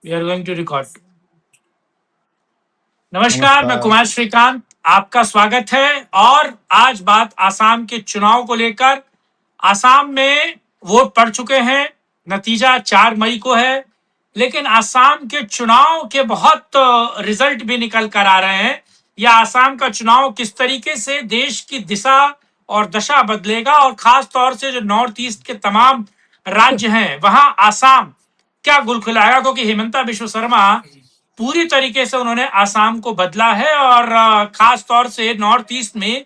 We are going to record. नमस्कार, मैं नमस्कार। कुमार श्रीकांत, आपका स्वागत है। और आज बात आसाम के चुनाव को लेकर। आसाम में वोट पड़ चुके हैं, नतीजा 4 मई को है, लेकिन आसाम के चुनाव के बहुत रिजल्ट भी निकल कर आ रहे हैं। या आसाम का चुनाव किस तरीके से देश की दिशा और दशा बदलेगा, और खास तौर से जो नॉर्थ ईस्ट के तमाम राज्य हैं वहां आसाम क्या गुल खिलाएगा, क्योंकि हेमंता विश्व शर्मा पूरी तरीके से उन्होंने आसाम को बदला है। और खास तौर से नॉर्थ ईस्ट में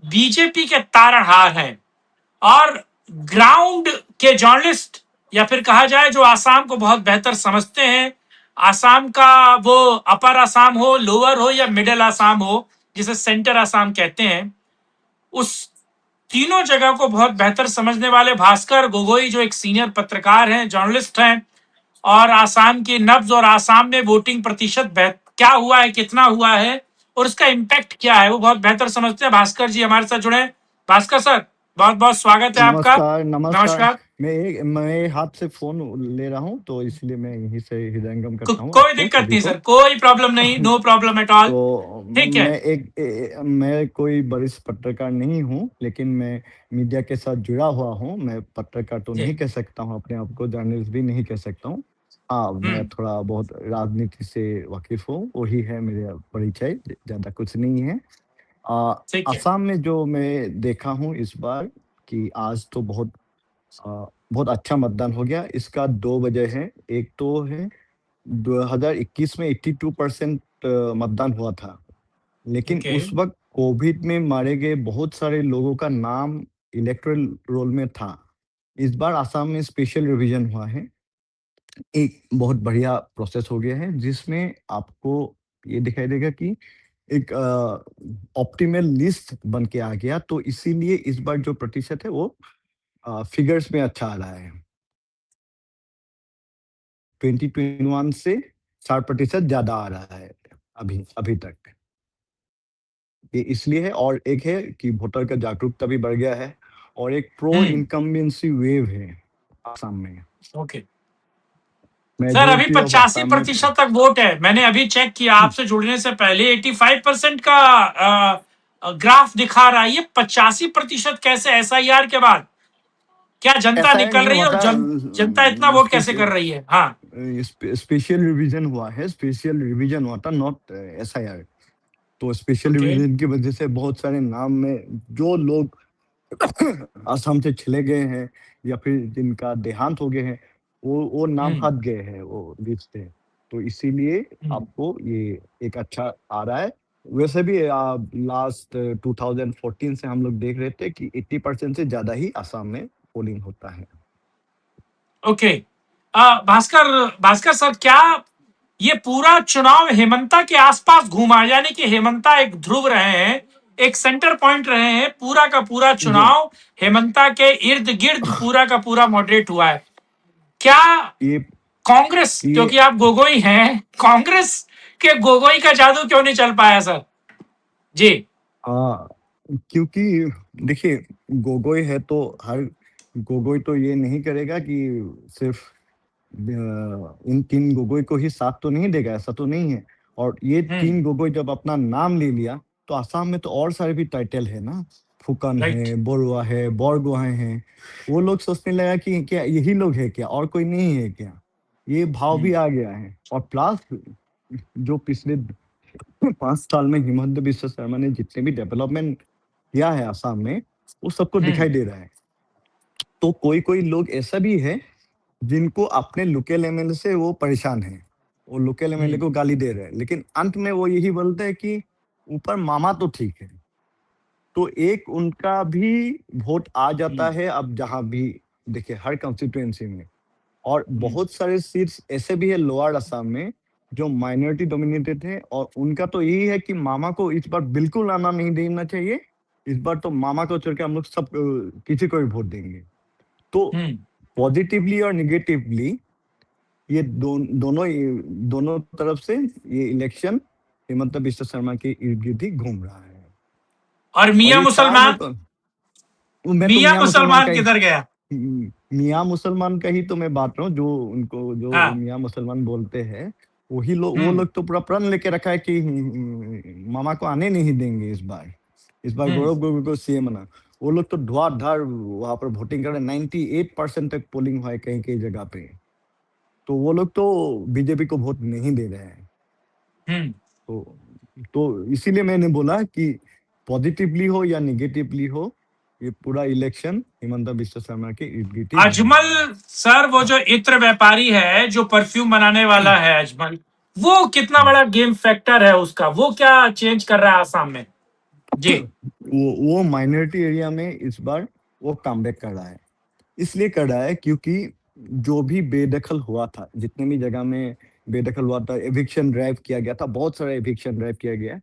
बीजेपी के तारणहार हैं। और ग्राउंड के जर्नलिस्ट, या फिर कहा जाए जो आसाम को बहुत बेहतर समझते हैं, आसाम का वो अपर आसाम हो, लोअर हो या मिडिल आसाम हो, जिसे सेंटर आसाम कहते हैं, उस तीनों जगह को बहुत बेहतर समझने वाले भास्कर गोगोई, जो एक सीनियर पत्रकार हैं, जर्नलिस्ट हैं, और आसाम की नब्ज और आसाम में वोटिंग प्रतिशत क्या हुआ है, कितना हुआ है और उसका इम्पैक्ट क्या है, वो बहुत बेहतर समझते हैं। भास्कर जी हमारे साथ जुड़े हैं। भास्कर सर, बहुत बहुत स्वागत है आपका। नमस्कार। नमस्कार। नमस्कार। मैं हाथ से फोन ले रहा हूँ, तो इसलिए मैं यहीं से हृदयंगम करता हूँ कोई आपको दिक्कत सभी नहीं को। सर, कोई प्रॉब्लम नहीं, नो प्रॉब्लम एट ऑल। तो ठीक है। मैं कोई वरिष्ठ पत्रकार नहीं हूँ, लेकिन मैं मीडिया के साथ जुड़ा हुआ हूँ। मैं पत्रकार तो जी। नहीं कह सकता हूँ, अपने आप को जर्नलिस्ट भी नहीं कह सकता हूँ। हाँ, मैं थोड़ा बहुत राजनीति से वाकिफ हूँ, वही है मेरा परिचय, ज्यादा कुछ नहीं है। ठीक है। असम में जो मैं देखा हूँ इस बार, कि आज तो बहुत अच्छा मतदान हो गया। इसका 2 वजह है। एक तो है 2021 में 82% मतदान हुआ था, लेकिन ओके। उस वक्त कोविड में मारे गए बहुत सारे लोगों का नाम इलेक्टोरल रोल में था। इस बार असम में स्पेशल रिवीजन हुआ है। एक बहुत बढ़िया प्रोसेस हो गया है, जिसमें आपको ये दिखाई देगा कि एक ऑप्टिमल लिस्ट बन के आ गया। तो इसीलिए इस बार जो प्रतिशत है वो फिगर्स में अच्छा आ रहा है। 2021 से 4% ज्यादा आ रहा है अभी अभी तक। ये इसलिए है, और एक है कि वोटर का जागरूकता भी बढ़ गया है, और एक प्रो इनकम्बेंसी वेव है आसाम में। ओके सर, अभी मेजोरिटी ऑफ आसाम में 85% तक वोट है। मैंने अभी चेक किया आपसे जुड़ने से पहले, 85% का ग्राफ दिखा रहा है। ये 85% कैसे एसआईआर के बाद? क्या जनता ऐसा निकल नहीं रही है, हुआ और था। जनता इतना वोट कैसे कर रही है? हाँ। स्पेशल रिवीजन हुआ है, स्पेशल रिवीजन हुआ था, नॉट एसआईआर। तो स्पेशल ओके। रिवीजन की वजह से बहुत सारे नाम में जो लोग असम से चले गए हैं या फिर जिनका देहांत हो गए हैं, वो नाम हट गए हैं वो लिस्ट से। तो इसीलिए आपको ये एक अच्छा आ रहा है। वैसे भी लास्ट 2014 से हम लोग देख रहे थे कि 80% से ज्यादा ही असम में पोलिंग होता है। ओके। भास्कर भास्कर सर, क्या ये पूरा चुनाव हेमंता के आसपास घूमा, यानी कि हेमंता एक ध्रुव रहे हैं, एक सेंटर पॉइंट रहे हैं, पूरा का पूरा जी। चुनाव हेमंता के इर्द गिर्द पूरा का पूरा मॉडरेट हुआ है क्या? ये कांग्रेस, ये क्योंकि आप गोगोई हैं, कांग्रेस के गोगोई का जादू क्यों नहीं चल पाया सर? जी। हाँ, क्योंकि देखिए, गोगोई है तो हर गोगोई तो ये नहीं करेगा कि सिर्फ इन 3 गोगोई को ही साथ तो नहीं देगा, ऐसा तो नहीं है। और ये 3 गोगोई जब अपना नाम ले लिया, तो आसाम में तो और सारे भी टाइटल है ना, फुकन राइट। है, बरुआ है, बरगोहाई है। वो लोग सोचने लगा कि क्या यही लोग है क्या, और कोई नहीं है क्या? ये भाव भी आ गया है। और प्लस जो पिछले 5 साल में हिमंत बिस्वा शर्मा ने जितने भी डेवलपमेंट किया है आसाम में, वो सबको दिखाई दे रहा है। तो कोई लोग ऐसा भी है जिनको अपने लोकल एमएलए से वो परेशान है, वो लोकल एमएलए को गाली दे रहे हैं, लेकिन अंत में वो यही बोलते हैं कि ऊपर मामा तो ठीक है। तो एक उनका भी वोट आ जाता है अब जहां भी देखिए, हर कंस्टिट्यूएंसी में। और बहुत सारे सीट्स ऐसे भी है लोअर असम में जो माइनॉरिटी डोमिनेटेड है, और उनका तो यही है कि मामा को इस बार बिल्कुल आना नहीं देना चाहिए। इस बार तो मामा को छोड़ के हम लोग सब किसी को भी वोट देंगे। तो पॉजिटिवली और निगेटिवली ये दोनों तरफ से ये इलेक्शन हेमंत बिस्वा शर्मा के इर्द गिर्द ही घूम रहा है। और और मियां ये 4 में मुसलमान, तो मैं तो मियां मियां मुसलमान का मुसलमान ही किधर गया? मियाँ मुसलमान का ही तो मैं बात रहा हूँ, जो उनको जो हाँ। मियाँ मुसलमान बोलते हैं, वही लोग, वो लोग तो पूरा प्रण लेके रखा है कि मामा को आने नहीं देंगे इस बार। इस बार हम्म। गौरव गोगोई को सीएम बना। वो लोग तो धुआंधार वहां पर वोटिंग कर रहे हैं, 98% तक पोलिंग हुआ है कहीं कहीं जगह पे। तो वो लोग तो बीजेपी को वोट नहीं दे रहे हैं। हम्म। तो इसीलिए मैंने बोला कि पॉजिटिवली हो या निगेटिवली हो, ये पूरा इलेक्शन हिमंता बिस्वा शर्मा के इर्द गिर्द ही अजमल घूमेगा। सर, वो जो इत्र व्यापारी है, जो परफ्यूम बनाने वाला है अजमल, वो कितना बड़ा गेम फैक्टर है उसका? वो क्या चेंज कर रहा है आसाम में? जी। वो माइनॉरिटी एरिया में इस बार वो कमबैक कर रहा है। इसलिए कर रहा है क्योंकि जो भी बेदखल हुआ था, जितने भी जगह में बेदखल हुआ था, एविक्शन ड्राइव किया गया था, बहुत सारा एविक्शन ड्राइव किया गया।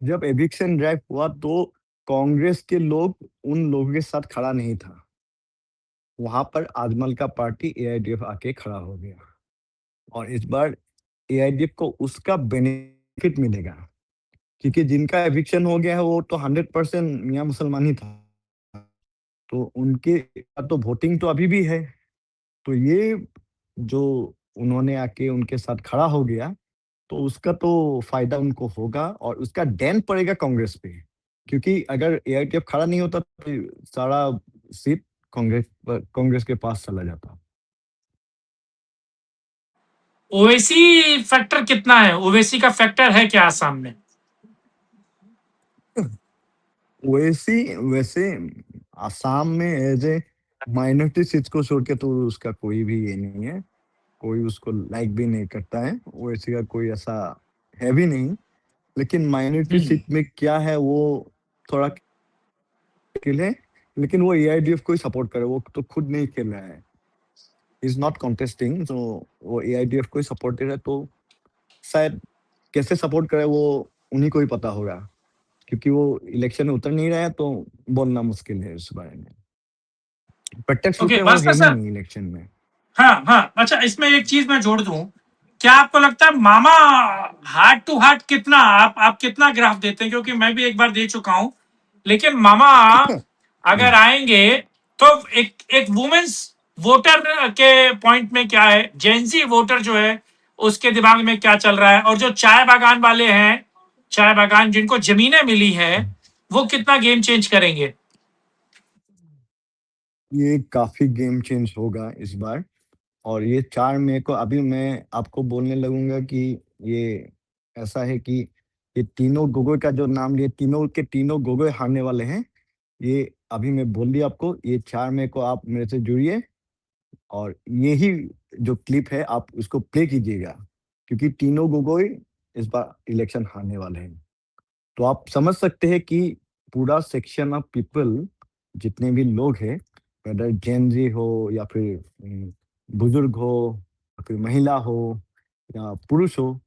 जब एविक्शन ड्राइव हुआ तो कांग्रेस के लोग उन लोगों के साथ खड़ा नहीं था। वहां पर आजमल का पार्टी एआईडीएफ आके खड़ा हो गया, और इस बार एआईडीएफ को उसका बेनिफिट मिलेगा, क्योंकि जिनका एविक्शन हो गया है वो तो 100% मियाँ मुसलमान ही था। तो उनके तो वोटिंग तो अभी भी है। तो ये जो उन्होंने आके उनके साथ खड़ा हो गया, तो उसका तो फायदा उनको होगा, और उसका डैन पड़ेगा कांग्रेस पे। क्योंकि अगर एआईटीएफ खड़ा नहीं होता तो सारा सीट कांग्रेस के पास चला जाता। ओवैसी फैक्टर कितना है? ओवैसी का फैक्टर है क्या आसाम में? वैसी वैसे आसाम में एज ए माइनॉरिटी सीट्स को छोड़ के तो उसका कोई भी ये नहीं है, कोई उसको लाइक भी नहीं करता है, वैसे का कोई ऐसा है भी नहीं। लेकिन माइनॉरिटी हम्म। सीट में क्या है, वो थोड़ा खेल है। लेकिन वो एआईडीएफ को ही सपोर्ट करे, वो तो खुद नहीं खेल रहा है, इज नॉट कॉन्टेस्टिंग। तो वो एआईडीएफ को ही सपोर्ट है, तो शायद कैसे सपोर्ट करे वो उन्हीं को ही पता होगा, क्योंकि वो इलेक्शन में उतर नहीं रहा है, तो बोलना मुश्किल है इस बारे में। प्रत्यक्ष रूप ओके में वो है भास्कर ही सर। नहीं इलेक्शन में। हाँ हाँ, अच्छा, इसमें एक चीज मैं जोड़ दूं। क्या आपको लगता है मामा हार्ट टू हार्ट कितना, आप कितना ग्राफ देते हैं? क्योंकि मैं भी एक बार दे चुका हूं, लेकिन मामा अगर आएंगे तो एक एक वुमेन्स वोटर के पॉइंट में क्या है, जेंजी वोटर जो है उसके दिमाग में क्या चल रहा है, और जो चाय बागान वाले हैं, चाय बागान जिनको जमीनें मिली है, वो कितना गेम चेंज करेंगे? ये काफी गेम चेंज होगा इस बार। और ये 4 मई को अभी मैं आपको बोलने लगूंगा कि ये ऐसा है कि ये तीनों गोगोई का जो नाम लिए, तीनों के तीनों गोगोई हारने वाले हैं। ये अभी मैं बोल दिया आपको, ये 4 मई को आप मेरे से जुड़िए, और यही जो क्लिप है आप उसको प्ले कीजिएगा, क्योंकि तीनों गोगोई इस बार इलेक्शन हारने वाले हैं। तो आप समझ सकते हैं कि पूरा सेक्शन ऑफ पीपल, जितने भी लोग हैं, वेदर जेन जी हो या फिर बुजुर्ग हो या फिर महिला हो या पुरुष हो,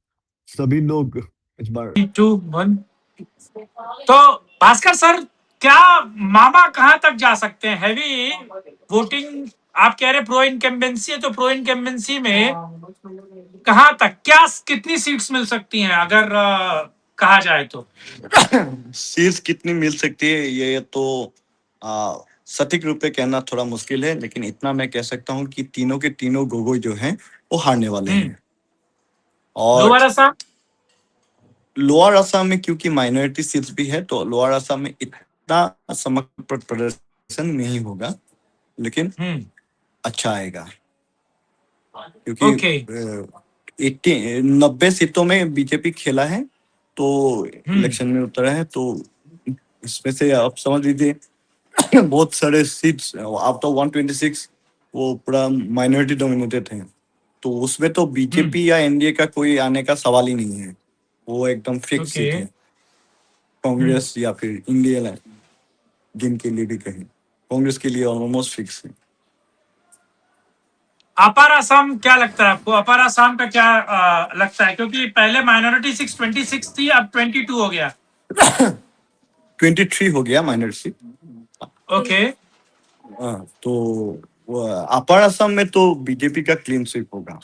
सभी लोग इस बार। 2 1। तो भास्कर सर, क्या मामा कहां तक जा सकते हैं? हैवी वोटिंग आप कह रहे प्रो इनकम्बेंसी है, तो प्रो इनकम्बेंसी में कहां तक, क्या कितनी सीट्स मिल सकती हैं अगर कहा जाए तो? सीट्स कितनी मिल सकती है ये तो सटीक रूप से कहना थोड़ा मुश्किल है, लेकिन इतना मैं कह सकता हूँ कि तीनों के तीनों गोगोई जो हैं वो हारने वाले हम्म। हैं। और लोअर असम। लोअर असम में क्योंकि माइनॉरिटी सीट्स भी है, तो लोअर असम में इतना समग्र प्रदर्शन नहीं होगा, लेकिन हम्म। अच्छा आएगा। क्योंकि ओके। 90 सीटों में बीजेपी खेला है, तो हम्म। इलेक्शन में उतरा है, तो इसमें से आप समझ लीजिए बहुत सारे सीट्स आफ्टर 126 वो पूरा माइनॉरिटी डोमिनेटेड है। तो उसमें तो हम्म। बीजेपी या एनडीए का कोई आने का सवाल ही नहीं है, वो एकदम फिक्स ओके। सीट है। हम्म। कांग्रेस या फिर इंडिया जिनके लिए भी कहें, कांग्रेस के लिए ऑलमोस्ट फिक्स है। अपर असम क्या लगता है आपको? अपर असम का क्या लगता है? क्योंकि पहले माइनॉरिटी 626 थी, अब 22 हो गया। 23 हो गया माइनॉरिटी। ओके। हाँ, तो अपर असम में तो बीजेपी का क्लीन स्वीप होगा।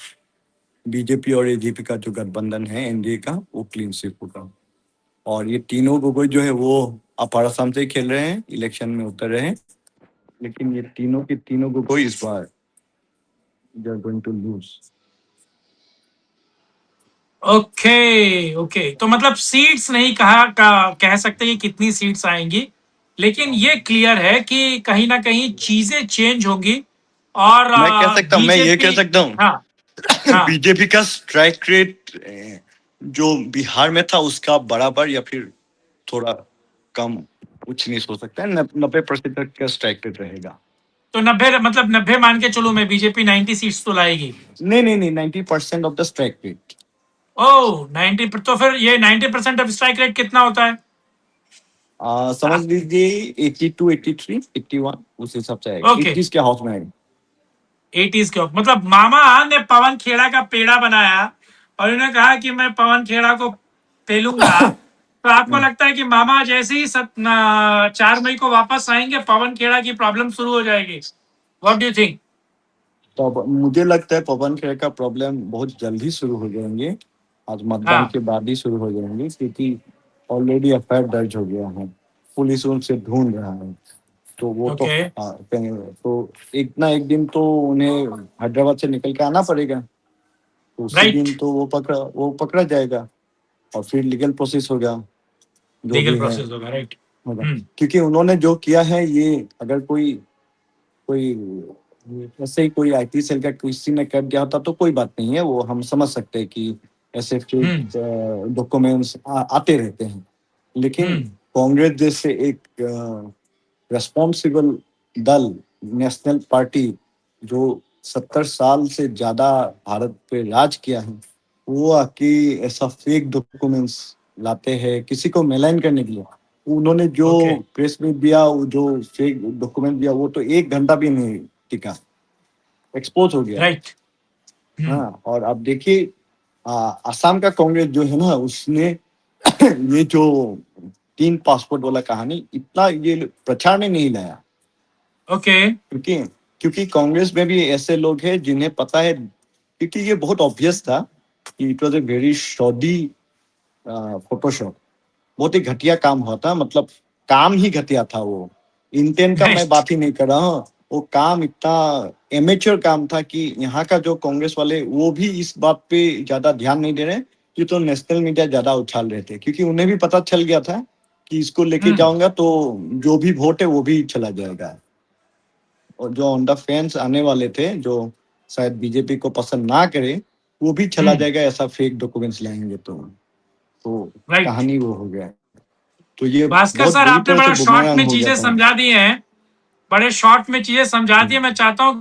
बीजेपी और एजेपी का जो गठबंधन है एनडीए का, वो क्लीन स्वीप होगा। और ये तीनों गोगोई जो है वो अपर असम से ही खेल रहे हैं, इलेक्शन में उतर रहे हैं, लेकिन ये तीनों के तीनों गोगोई इस बार they are going to lose. Okay, तो मतलब सीट्स नहीं कह सकते कि कितनी सीट्स आएंगी, लेकिन ये क्लियर है कि कहीं ना कहीं चीजें चेंज होंगी और मैं ये कह बीजेपी। सकता हूँ हाँ, हाँ, बीजेपी का स्ट्राइक रेट जो बिहार में था उसका बराबर या फिर थोड़ा कम कुछ नहीं हो सकता है, 90% तक का स्ट्राइक रेट रहेगा। तो 90 मतलब 90 मान के चलो मैं, बीजेपी 90 सीट्स तो लाएगी। नहीं 90% ऑफ द स्ट्राइक रेट। ओह 90, तो फिर ये 90% ऑफ स्ट्राइक रेट कितना होता है? समझ लीजिए 82, 83, 81 उस हिसाब से आएगा, ओके, 80 के हाउस में आएगा। 80s के मतलब मामा ने पवन खेड़ा का पेड़ा बनाया और उन्होंने कहा कि मैं पवन खेड़ा को पेलूंगा। तो आपको लगता है कि मामा जैसे ही 4 मई को वापस आएंगे, पवन खेड़ा की प्रॉब्लम शुरू हो जाएगी? What do you think? तो मुझे लगता है पवन खेर का प्रॉब्लम बहुत जल्दी शुरू हो जाएंगे, आज मतदान हाँ, के बाद ही शुरू हो जाएंगे, क्योंकि ऑलरेडी एफआईआर दर्ज हो गया है, पुलिस उनसे ढूंढ रहा है। तो वो तो ओके, तो एक ना एक दिन तो उन्हें हैदराबाद से निकल के आना पड़ेगा, तो उसी राइट, दिन तो वो पकड़ा जाएगा और फिर लीगल प्रोसेस होगा, जो लीगल भी है प्रोसेस होगा, राइट। होगा। हम्म, क्योंकि उन्होंने जो किया है, ये अगर कोई कोई ऐसे ही कोई आईटी सेल का किसी ने कर दिया होता तो कोई बात नहीं है, वो हम समझ सकते हैं कि ऐसे हम्म, फेक डॉक्यूमेंट्स आते रहते हैं। लेकिन हम्म, कांग्रेस जैसे एक रेस्पॉन्सिबल दल, नेशनल पार्टी, जो 70 साल से ज्यादा भारत पे राज किया है, वो आके ऐसा फेक डॉक्यूमेंट्स लाते हैं किसी को मेलाइन करने के लिए। उन्होंने जो ओके, प्रेस में दिया, वो जो फेक डॉक्यूमेंट दिया, वो तो 1 घंटा भी नहीं टिका, एक्सपोज हो गया। राइट। हम्म, हाँ, और अब देखिए असम का कांग्रेस जो है ना, उसने ये जो 3 पासपोर्ट वाला कहानी इतना ये प्रचार में नहीं लाया, ओके, क्योंकि क्योंकि कांग्रेस में भी ऐसे लोग हैं जिन्हें पता है, क्योंकि ये बहुत ऑब्वियस था कि it was a very shoddy Photoshop, बहुत ही घटिया काम हुआ था, मतलब काम ही घटिया था वो। इंटेंट का मैं राइट। बात ही नहीं कर रहा हूँ, वो काम इतना एमेच्योर काम था कि यहाँ का जो कांग्रेस वाले वो भी इस बात पे ज्यादा ध्यान नहीं दे रहे, कि तो नेशनल मीडिया ज्यादा उछाल रहे थे, क्योंकि उन्हें भी पता चल गया था कि इसको लेके हम्म, जाऊंगा तो जो भी वोट है वो भी चला जाएगा, और जो ऑन द फेंस आने वाले थे, जो शायद बीजेपी को पसंद ना करे, वो भी चला हम्म, जाएगा, ऐसा फेक डॉक्यूमेंट्स लाएंगे तो राइट। कहानी वो हो गया। तो ये भास्कर बहुत सर, बुरी आपने तरह से बड़ा शॉर्ट बुमरांग में हो गया चीजें था। समझा दी हैं, बड़े शॉर्ट में चीजें समझा दी हैं। मैं चाहता हूँ